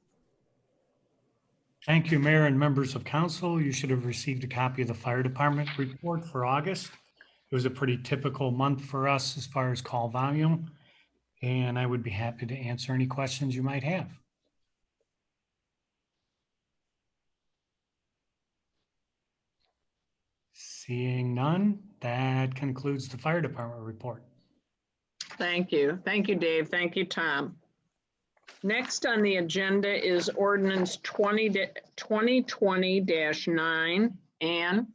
Thank you, Mayor and members of council. You should have received a copy of the fire department report for August. It was a pretty typical month for us as far as call volume, and I would be happy to answer any questions you might have. Seeing none, that concludes the fire department report. Thank you. Thank you, Dave. Thank you, Tom. Next on the agenda is ordinance 2020-9. Ann?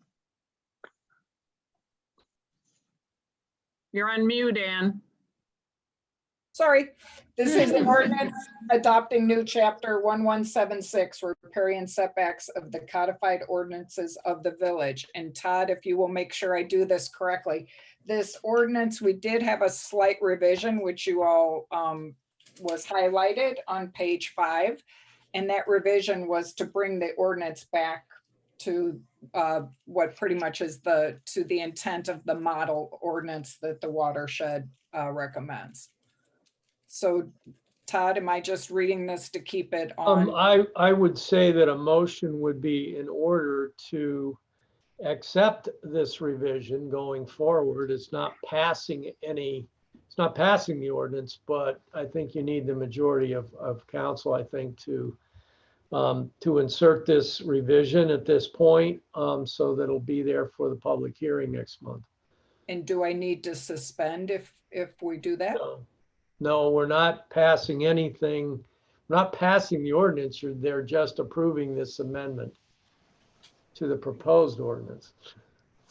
You're on mute, Ann. Sorry, this is an ordinance adopting new chapter 1176, riparian setbacks of the codified ordinances of the village. And Todd, if you will make sure I do this correctly, this ordinance, we did have a slight revision, which you all was highlighted on page 5. And that revision was to bring the ordinance back to what pretty much is to the intent of the model ordinance that the watershed recommends. So Todd, am I just reading this to keep it on? I would say that a motion would be in order to accept this revision going forward. It's not passing the ordinance, but I think you need the majority of council, I think, to insert this revision at this point, so that it'll be there for the public hearing next month. And do I need to suspend if we do that? No, we're not passing anything. We're not passing the ordinance. They're just approving this amendment to the proposed ordinance.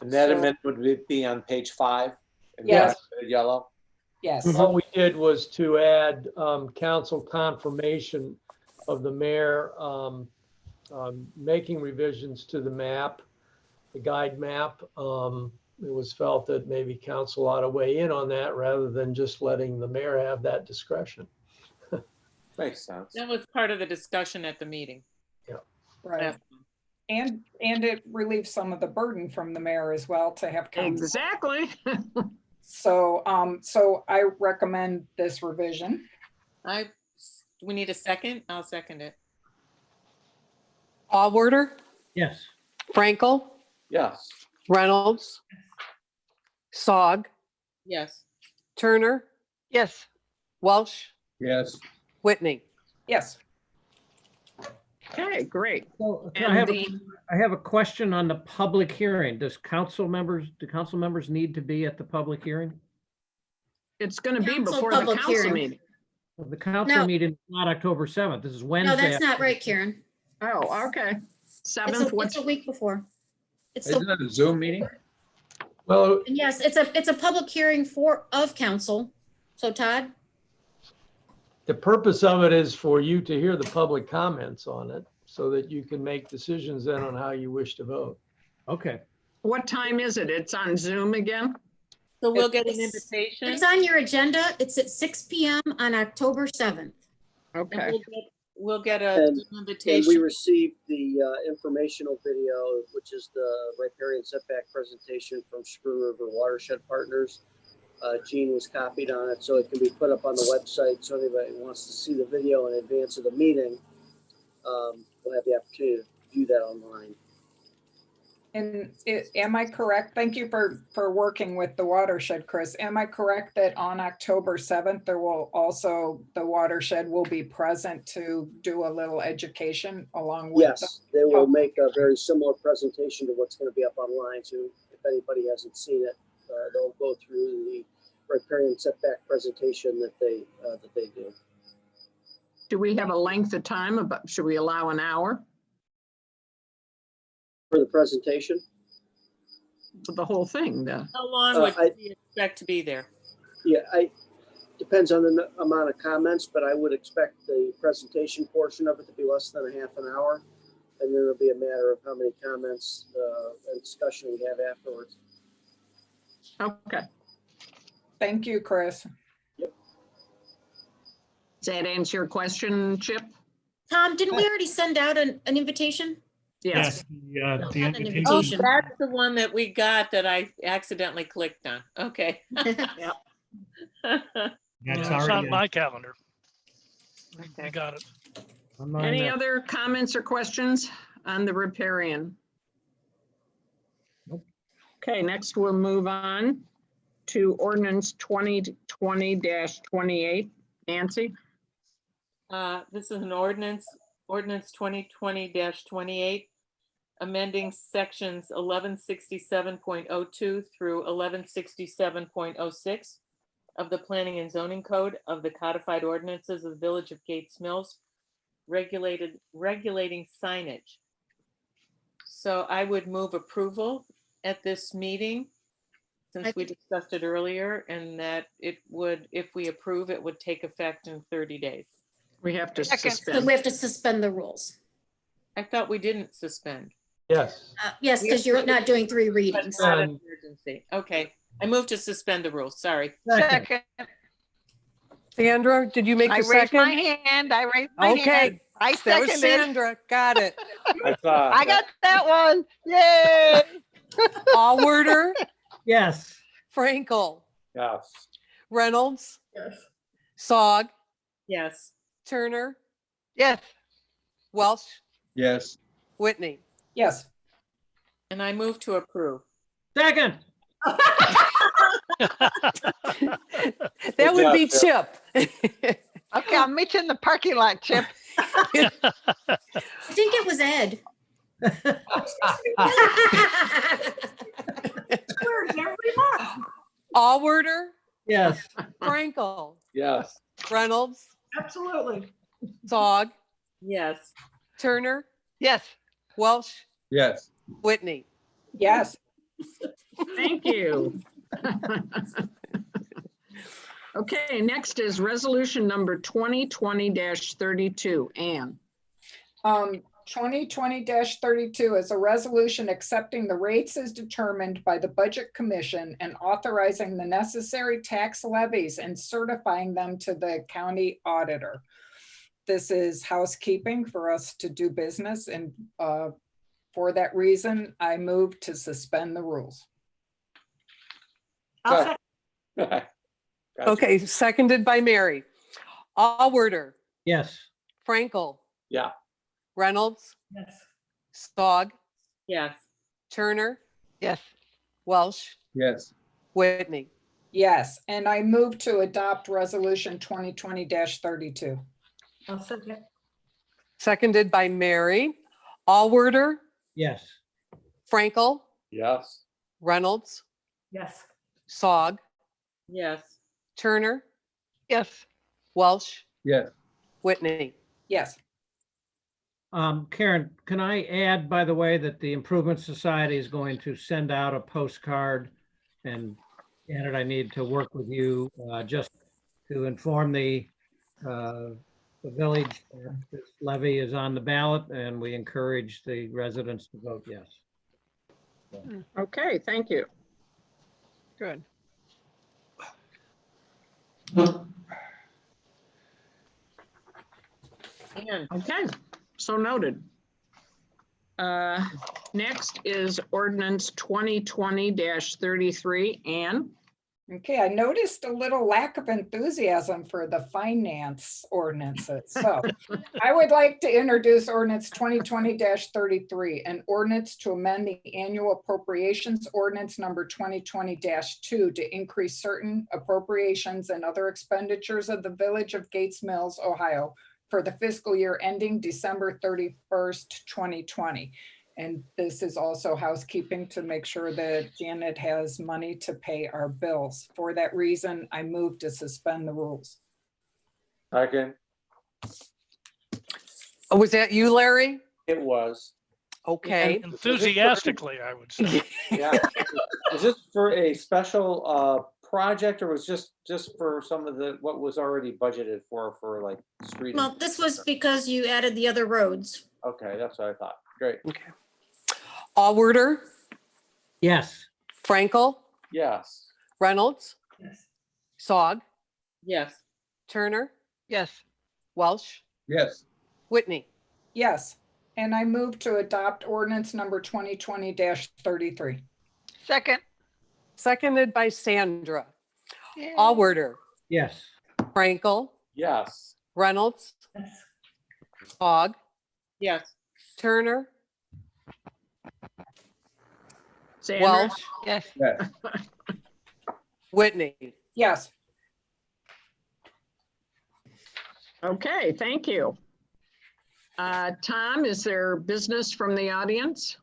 And that amendment would be on page 5? in Yes. Yellow? Yes. What we did was to add council confirmation of the mayor making revisions to the map, the guide map. It was felt that maybe council ought to weigh in on that rather than just letting the mayor have that discretion. Makes sense. That was part of the discussion at the meeting. Right. And it relieves some of the burden from the mayor as well to have council. Exactly. So I recommend this revision. We need a second. I'll second it. Allworder, Yes. Frankel, Yes. Reynolds, Sog, Yes. Turner, Yes. Welsh, Yes. Whitney. Yes. Okay, great. So And I have a question on the public hearing. Do council members need to be at the public hearing? It's going to be Council before the public council hearing. meeting. Well, the council No. meeting is not October 7th. This is Wednesday. No, that's not right, Karen. Oh, okay. It's 7th, it's a week before. It's Isn't the, that a Zoom meeting? Well, yes, it's a public hearing of council. So Todd, the purpose of it is for you to hear the public comments on it so that you can make decisions then on how you wish to vote. Okay. what time is it? It's on Zoom again? So we'll get an It's- invitation. it's on your agenda. It's at 6 PM on October 7th. and Okay. We'll get a And we invitation. received the informational video, which is the riparian setback presentation from Screw River Watershed Partners. Gene was copied on it, so it can be put up on the website. So anybody who wants to see the video in advance of the meeting will have the opportunity to view that online. Am I correct? Thank you for working with the watershed, Chris. Am I correct that on October 7th, the watershed will be present to do a little education along with? Yes, they will make a very similar presentation to what's going to be up online. So if anybody hasn't seen it, they'll go through the riparian setback presentation that they do. Do we have a length of time? About, should we allow an hour For the presentation? for the whole thing? How long would you expect to be there? Yeah, depends on the amount of comments, but I would expect the presentation portion of it to be less than a half an hour. And then it'll be a matter of how many comments and discussion we have afterwards. Okay. Thank you, Chris. Does that answer your question, Chip? Tom, didn't we already send out an invitation? Yes. The Not an invitation. Oh, invitation. that's the one that we got that I accidentally clicked on. Okay. Yep. That's It's already on out. my calendar. I got it. On mine Any now. other comments or questions on the riparian? Nope. Okay, next we'll move on to ordinance 2020-28. Nancy? This is an ordinance 2020-28, amending sections 1167.02 through 1167.06 of the Planning and Zoning Code of the codified ordinances of the Village of Gates Mills, regulating signage. So I would move approval at this meeting, since we discussed it earlier, and that it would, if we approve, it would take effect in 30 days. We have to So suspend. we have to suspend the rules. I thought we didn't suspend. Yes. Yes, because you're not doing 3 readings. Not an emergency. Okay, I move to suspend the rules, sorry. Second. Sandra, did you make I the raised my second? hand. I raised my hand. Okay, I that was seconded. Sandra. Got it. I got that one. Yay. Allworder, Yes. Frankel, Yes. Reynolds, Yes. Sog, Yes. Turner, Yes. Welsh, Yes. Whitney. Yes. And I move to approve. Second. That would be job, Chip. Okay, I'll meet you in the parking lot, Chip. I think it was Ed. Words every month. Allworder, Yes. Frankel, Yes. Reynolds, Absolutely. Sog, Yes. Turner, Yes. Welsh, Yes. Whitney. Yes. Thank you. Okay, next is resolution number 2020-32. Ann? 2020-32 is a resolution accepting the rates as determined by the Budget Commission and authorizing the necessary tax levies and certifying them to the county auditor. This is housekeeping for us to do business, and for that reason, I move to suspend the rules. I'll Sorry. second. Gotcha. Okay, seconded by Mary. Allworder, Yes. Frankel, Yeah. Reynolds, Yes. Sog, Yes. Turner, Yes. Welsh, Yes. Whitney. Yes, and I move to adopt resolution 2020-32. I'll second. Seconded by Mary. Allworder, Yes. Frankel, Yes. Reynolds, Yes. Sog, Yes. Turner, Yes. Welsh, Yes. Whitney. Yes. Karen, can I add, by the way, that the Improvement Society is going to send out a postcard, and Janet, I need to work with you just to inform the village that this levy is on the ballot, and we encourage the residents to vote yes. Okay, thank you. Good. And Okay, so noted. Next is ordinance 2020-33. Ann? Okay, I noticed a little lack of enthusiasm for the finance ordinances. So I would like to introduce ordinance 2020-33, an ordinance to amend the annual appropriations ordinance number 2020-2 to increase certain appropriations and other expenditures of the Village of Gates Mills, Ohio for the fiscal year ending December 31st, 2020. And this is also housekeeping to make sure that Janet has money to pay our bills. For that reason, I move to suspend the rules. Second, Oh, was that you, Larry? it was. Okay. Enthusiastically, I would say. Yeah. Is this for a special project, or was just for some of the, what was already budgeted for like street? Well, this was because you added the other roads. Okay, that's what I thought. Great. Okay. Allworder, Yes. Frankel, Yes. Reynolds, Yes. Sog, Yes. Turner, Yes. Welsh, Yes. Whitney. Yes, and I move to adopt ordinance number 2020-33. Second. Seconded by Sandra. Yay. Allworder, Yes. Frankel, Yes. Reynolds, Yes. Sog, Yes. Turner, Sandra? Welsh, Yes. Yes. Whitney. Yes, Okay, thank you. Tom, is there business from the audience?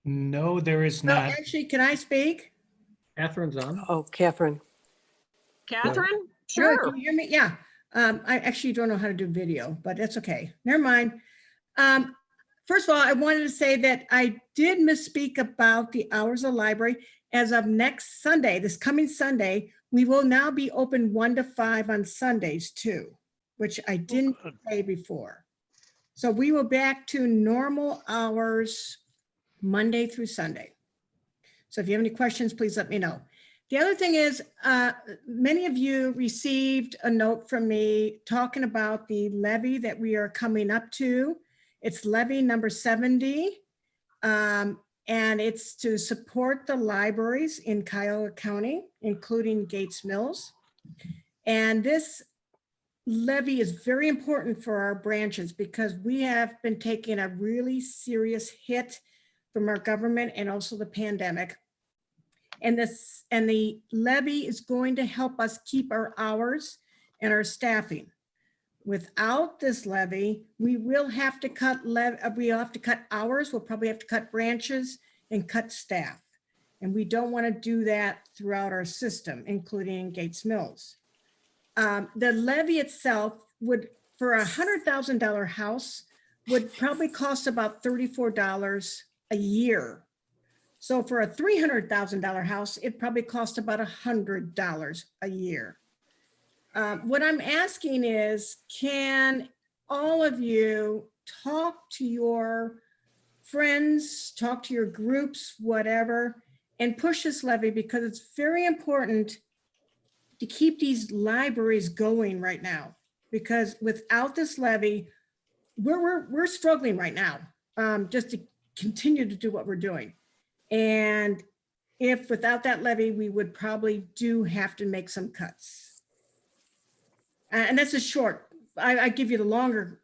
No, there is No, not. actually, can I speak? Catherine's on. Oh, Catherine. Catherine? Sure. Sure. Can you hear me? Yeah. I actually don't know how to do video, but that's okay. Never mind. First of all, I wanted to say that I did misspeak about the hours of the library. As of next Sunday, this coming Sunday, we will now be open 1 to 5 on Sundays too, which I didn't good. say before. So we will back to normal hours Monday through Sunday. So if you have any questions, please let me know. The other thing is, many of you received a note from me talking about the levy that we are coming up to. It's levy number 70. And it's to support the libraries in Cuyahoga County, including Gates Mills. And this levy is very important for our branches because we have been taking a really serious hit from our government and also the pandemic. And the levy is going to help us keep our hours and our staffing. Without this levy, we will have to cut hours. We'll probably have to cut branches and cut staff. And we don't want to do that throughout our system, including Gates Mills. The levy itself would, for a $100,000 house, would probably cost about $34 a year. So for a $300,000 house, it probably costs about $100 a year. What I'm asking is, can all of you talk to your friends, talk to your groups, whatever, and push this levy because it's very important to keep these libraries going right now. Because without this levy, we're struggling right now just to continue to do what we're doing. And if without that levy, we would probably do have to make some cuts. And that's a short, I give you the longer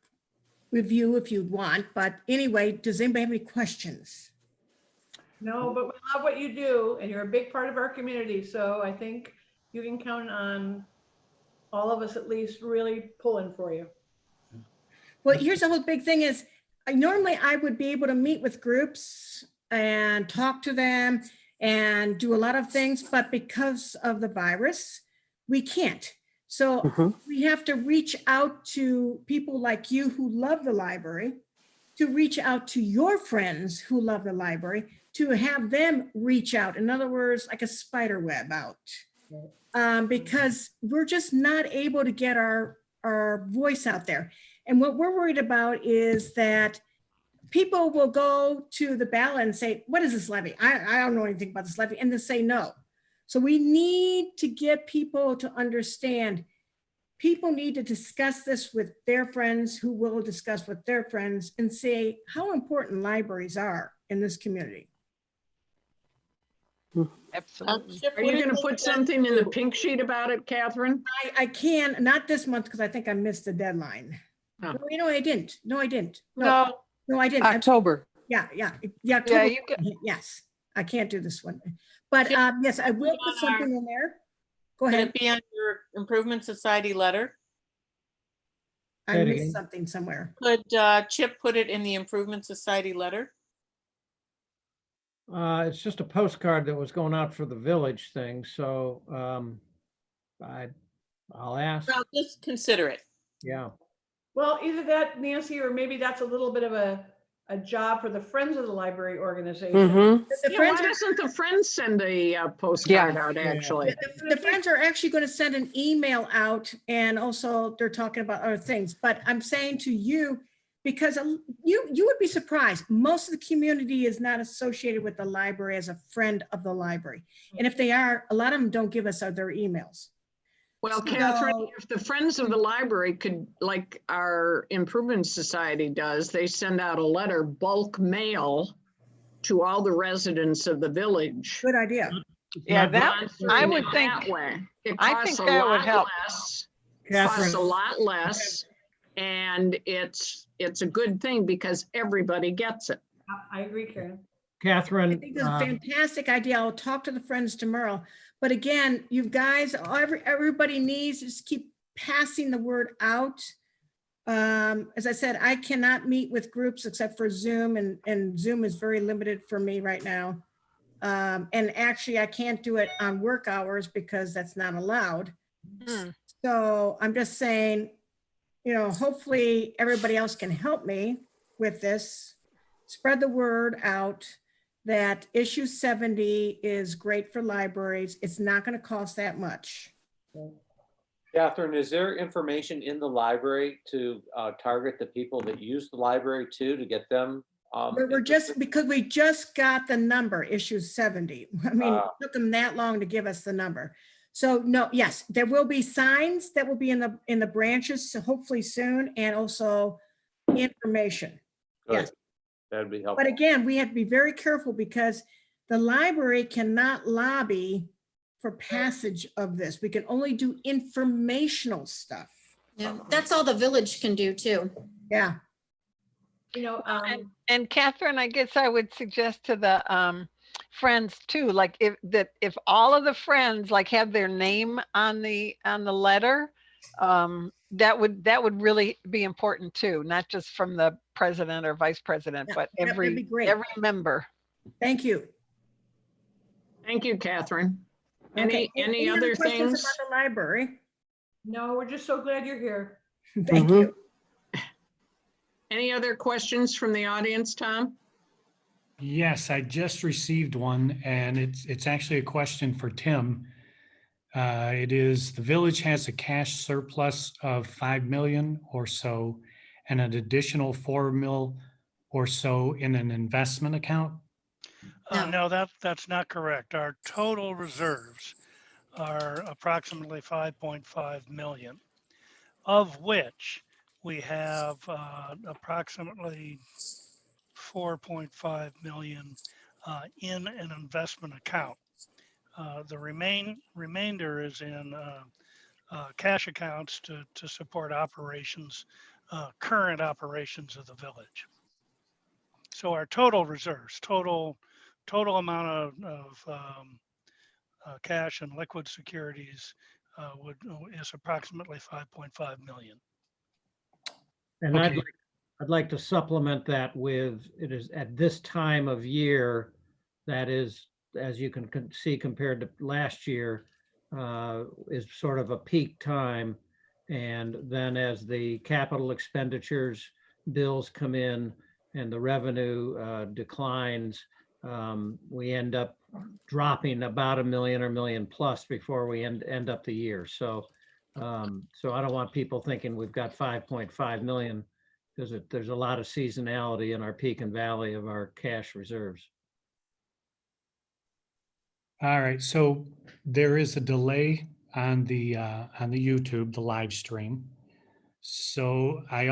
review if you'd want, but anyway, does anybody have any questions? No, but we love what you do and you're a big part of our community. So I think you can count on all of us at least really pulling for you. Well, here's the whole big thing is, normally I would be able to meet with groups and talk to them and do a lot of things, but because of the virus, we can't. So we have to reach out to people like you who love the library, to reach out to your friends who love the library, to have them reach out. In other words, like a spider web out. Because we're just not able to get our voice out there. And what we're worried about is that people will go to the ballot and say, what is this levy? I don't know anything about this levy, and they'll say no. So we need to get people to understand, people need to discuss this with their friends who will discuss with their friends and say how important libraries are in this community. Absolutely. Chip, Are what you did gonna you put send something in the to- pink sheet about it, Catherine? I can, not this month, because I think I missed the deadline. Oh. No, you know, I didn't. No, I didn't. No, No, I didn't. October. Yeah. Yeah, October. you can, Yes, I can't do this one. But Chip, yes, I will put put on something in there. Go could ahead. it be on your Improvement Society letter? I Say it missed again. something somewhere. Could Chip put it in the Improvement Society letter? It's just a postcard that was going out for the village thing, so I'll ask. Well, just consider it. Yeah. Well, either that, Nancy, or maybe that's a little bit of a job for the Friends of the Library organization. Mm-hmm. The Yeah, Friends why are, doesn't the Friends send a postcard out, actually? the Friends are actually going to send an email out, and also they're talking about other things. But I'm saying to you, because you would be surprised, most of the community is not associated with the library as a friend of the library. And if they are, a lot of them don't give us their emails. Well, So- Catherine, if the Friends of the Library could, like our Improvement Society does, they send out a letter, bulk mail to all the residents of the village. Good idea. yeah, Not that, I would think, That way. It I costs think a that would lot help. less. Costs a Catherine, lot less, and it's a good thing because everybody gets it. I agree, Karen. I Catherine, think it's a fantastic idea. I'll talk to the Friends tomorrow. But again, you guys, everybody needs to just keep passing the word out. As I said, I cannot meet with groups except for Zoom, and Zoom is very limited for me right now. And actually, I can't do it on work hours because that's not allowed. Hmm. So I'm just saying, you know, hopefully everybody else can help me with this. Spread the word out that issue 70 is great for libraries. It's not going to cost that much. Catherine, is there information in the library to target the people that use the library too, to get them? We're just, because we just got the number, issue 70. I mean, it took them that long to give us the number. So no, yes, there will be signs that will be in the branches, so hopefully soon, and also information. Good. Yes. That'd be helpful. But again, we have to be very careful because the library cannot lobby for passage of this. We can only do informational stuff. Yeah, that's all the village can do too. Yeah. You know, and Catherine, I guess I would suggest to the friends too, like if all of the friends like have their name on the letter, that would really be important too, not just from the president or vice president, Yeah, but that'd be every great. member. Thank you. Thank you, Catherine. Okay, Any other questions things? about the library? no, we're just so glad you're here. Thank you. Any other questions from the audience, Tom? Yes, I just received one, and it's actually a question for Tim. It is, the village has a cash surplus of 5 million or so, and an additional 4 mil or so in an investment account. No, that's not correct. Our total reserves are approximately 5.5 million, of which we have approximately 4.5 million in an investment account. The remainder is in cash accounts to support operations, current operations of the village. So our total reserves, total amount of cash and liquid securities is approximately 5.5 million. and Okay. I'd like to supplement that with, it is at this time of year, that is, as you can see compared to last year, is sort of a peak time. And then as the capital expenditures bills come in and the revenue declines, we end up dropping about $1 million or $1 million plus before we end up the year. So I don't want people thinking we've got 5.5 million, because there's a lot of seasonality in our peak and valley of our cash reserves. All right, so there is a delay on the YouTube, the live stream. So I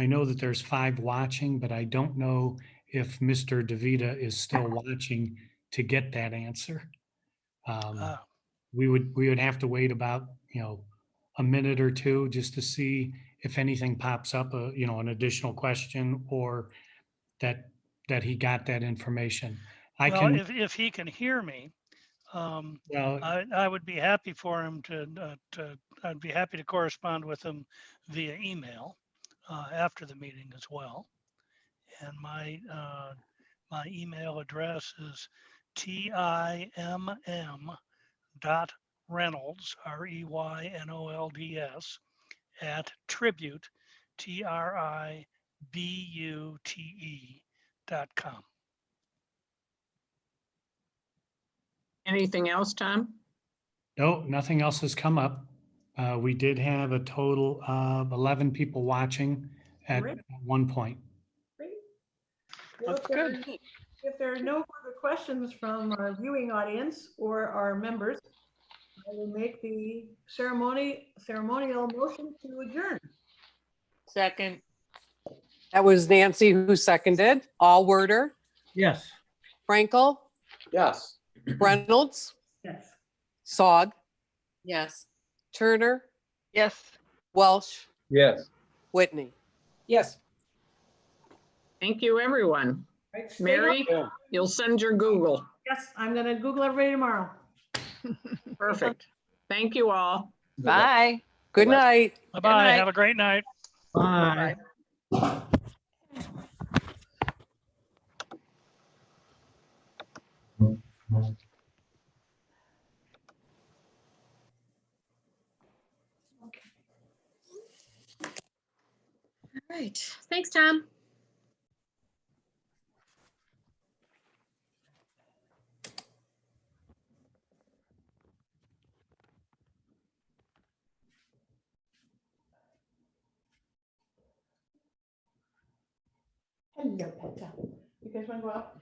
know that there's 5 watching, but I don't know if Mr. DeVita is still watching to get that answer. Ah. We would have to wait about, a minute or two just to see if anything pops up, an additional question or that he got that information. I Well, can, if he can hear me, well, I would be happy for him I'd be happy to correspond with him via email after the meeting as well. And my email address is TIMM.Reynolds, REYNOLDS, at tribute, TRIBUTE.com. Anything else, Tom? no, nothing else has come up. We did have a total of 11 people watching at Great. one point. Great. Well, That's good. If there are no further questions from our viewing audience or our members, I will make the ceremonial motion to adjourn. Second, That was Nancy who seconded. Allworder, Yes. Frankel, Yes. Reynolds, Yes. Sog, yes. Turner, Yes. Welsh, Yes. Whitney. Yes. Thank you, everyone. Right, stay Mary, healthy. you'll send your Google. Yes, I'm gonna Google everybody tomorrow. Perfect. Thank you all. Bye. Good night. Bye-bye. night. Have a great night. Bye. All right. Thanks, Tom. Hello, Petra. You guys wanna go out?